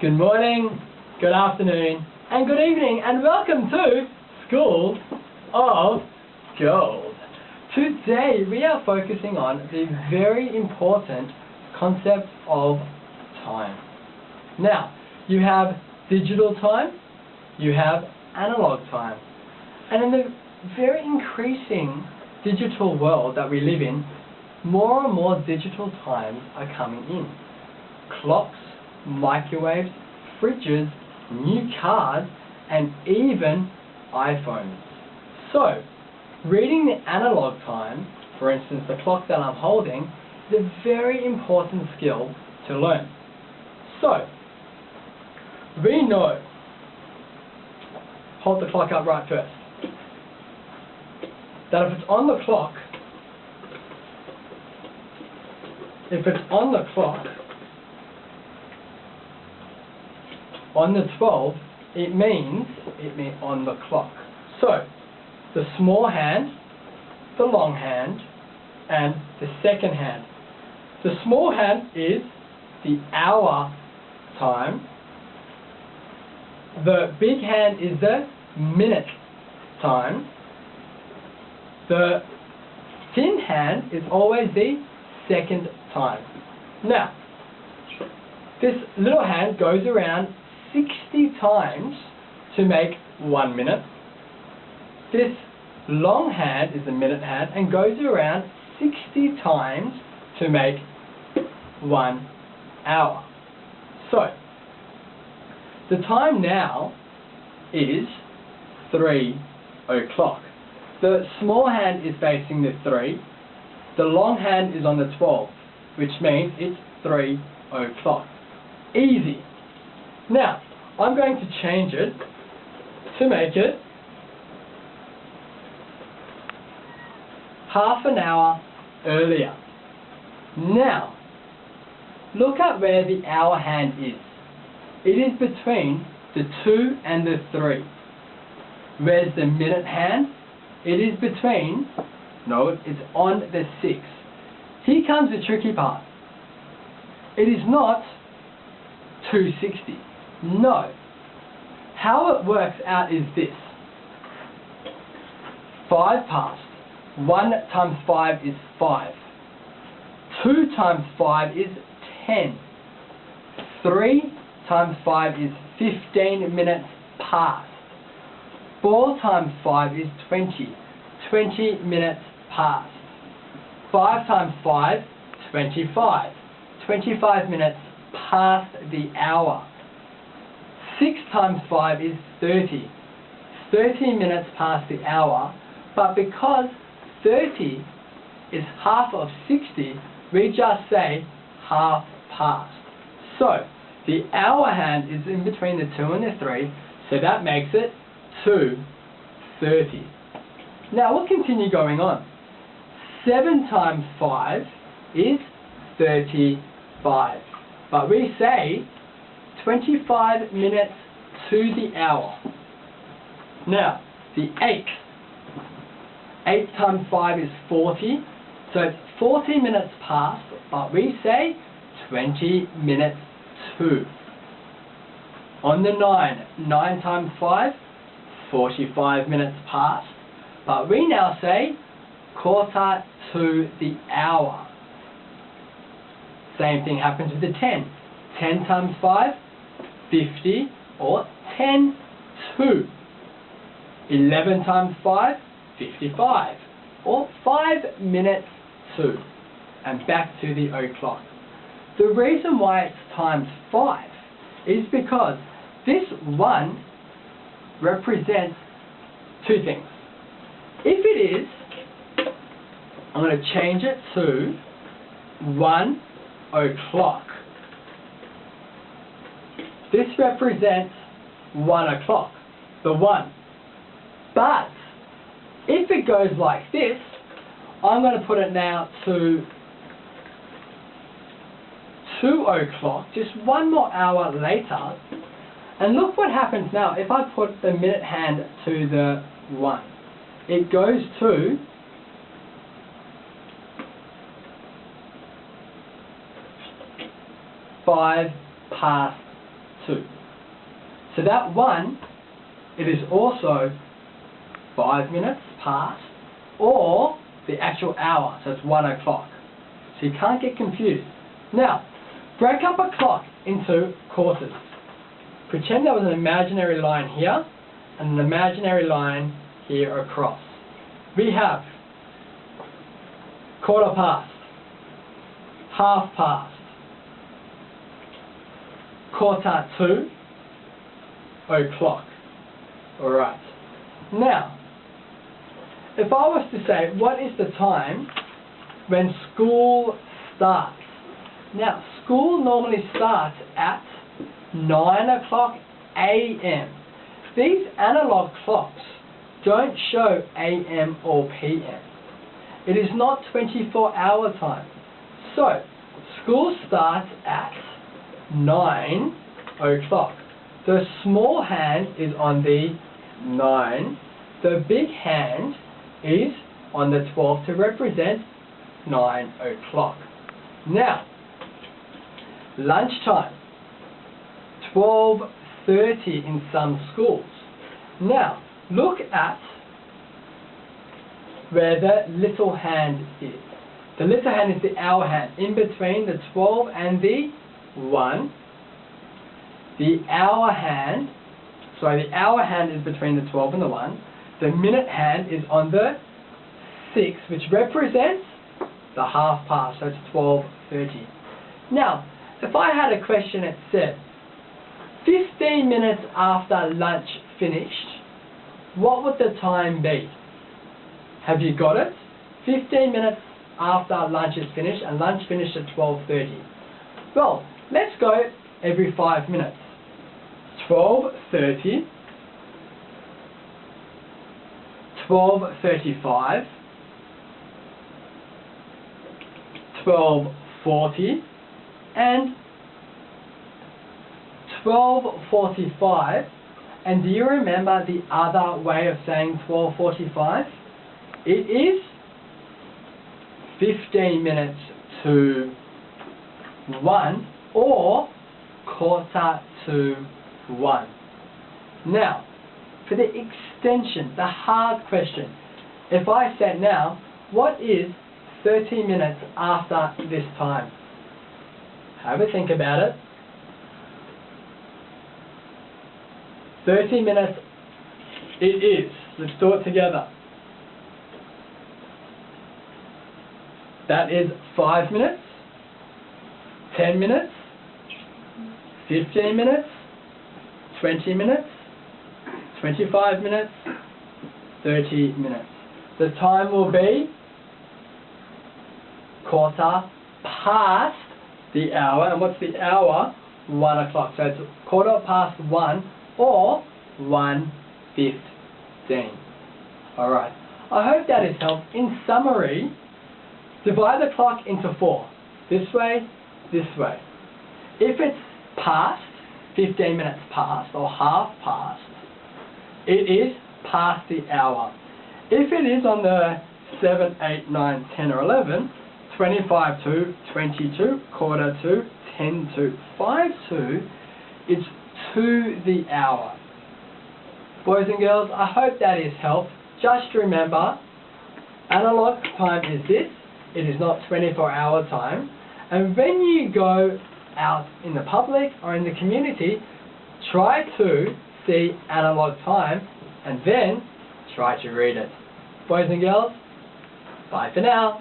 Good morning, good afternoon, and good evening, and welcome to School of Gold. Today we are focusing on the very important concept of time. Now, you have digital time, you have analog time, and in the very increasing digital world that we live in, more and more digital times are coming in. Clocks, microwaves, fridges, new cars, and even iPhones. So, reading the analog time, for instance the clock that I'm holding, is a very important skill to learn. So, we know, hold the clock up right first, that if it's on the clock, on the 12, it means on the clock. So, the small hand, the long hand, and the second hand. The small hand is the hour time. The big hand is the minute time. The thin hand is always the second time. Now, this little hand goes around 60 times to make 1 minute. This long hand is the minute hand and goes around 60 times to make 1 hour. So, the time now is 3 o'clock. The small hand is facing the 3. The long hand is on the 12, which means it's 3 o'clock. Easy. Now, I'm going to change it to make it half an hour earlier. Now, look at where the hour hand is. It is between the 2 and the 3. Where's the minute hand? It is between, no, it's on the 6. Here comes the tricky part. It is not 260. No. How it works out is this. 5 past. 1 times 5 is 5. 2 times 5 is 10. 3 times 5 is 15 minutes past. 4 times 5 is 20. 20 minutes past. 5 times 5, 25. 25 minutes past the hour. 6 times 5 is 30. 30 minutes past the hour, but because 30 is half of 60, we just say half past. So, the hour hand is in between the 2 and the 3, so that makes it 2:30. Now we'll continue going on. 7 times 5 is 35. But we say 25 minutes to the hour. Now, the 8. 8 times 5 is 40. So it's 40 minutes past, but we say 20 minutes to. On the 9. 9 times 5, 45 minutes past. But we now say quarter to the hour. Same thing happens with the 10. 10 times 5, 50, or 10 to. 11 times 5, 55, or 5 minutes to. And back to the o'clock. The reason why it's times 5 is because this 1 represents 2 things. If it is, I'm going to change it to 1 o'clock. This represents 1 o'clock, the 1. But if it goes like this, I'm going to put it now to 2 o'clock, just 1 more hour later. And look what happens now if I put the minute hand to the 1. It goes to 5 past 2. So that 1, it is also 5 minutes past, or the actual hour, so it's 1 o'clock. So you can't get confused. Now, break up a clock into quarters. Pretend there was an imaginary line here, and an imaginary line here across. We have quarter past, half past, quarter to, o'clock. Alright. Now, if I was to say, what is the time when school starts? Now, school normally starts at 9 o'clock a.m. These analog clocks don't show a.m. or p.m. It is not 24-hour time. So, school starts at 9 o'clock. The small hand is on the 9. The big hand is on the 12 to represent 9 o'clock. Now, lunchtime, 12:30 in some schools. Now, look at where the little hand is. The little hand is the hour hand, in between the 12 and the 1. The hour hand is between the 12 and the 1. The minute hand is on the 6, which represents the half past, so it's 12:30. Now, if I had a question that said, 15 minutes after lunch finished, what would the time be? Have you got it? 15 minutes after lunch is finished, and lunch finished at 12:30. Well, let's go every 5 minutes. 12:30, 12:35, 12:40, and 12:45. And do you remember the other way of saying 12:45? It is 15 minutes to 1, or quarter to 1. Now, for the extension, the hard question, if I said now, what is 30 minutes after this time? Have a think about it. 30 minutes it is. Let's do it together. That is 5 minutes, 10 minutes, 15 minutes, 20 minutes, 25 minutes, 30 minutes. The time will be quarter past the hour. And what's the hour? 1 o'clock. So it's quarter past 1, or 1:15. Alright. I hope that has helped. In summary, divide the clock into 4. This way, this way. If it's past, 15 minutes past, or half past, it is past the hour. If it is on the 7, 8, 9, 10 or 11, 25 to, 22, quarter to, 10 to, 5 to, it's to the hour. Boys and girls, I hope that has helped. Just remember, analog time is this. It is not 24-hour time. And when you go out in the public or in the community, try to see analog time and then try to read it. Boys and girls, bye for now.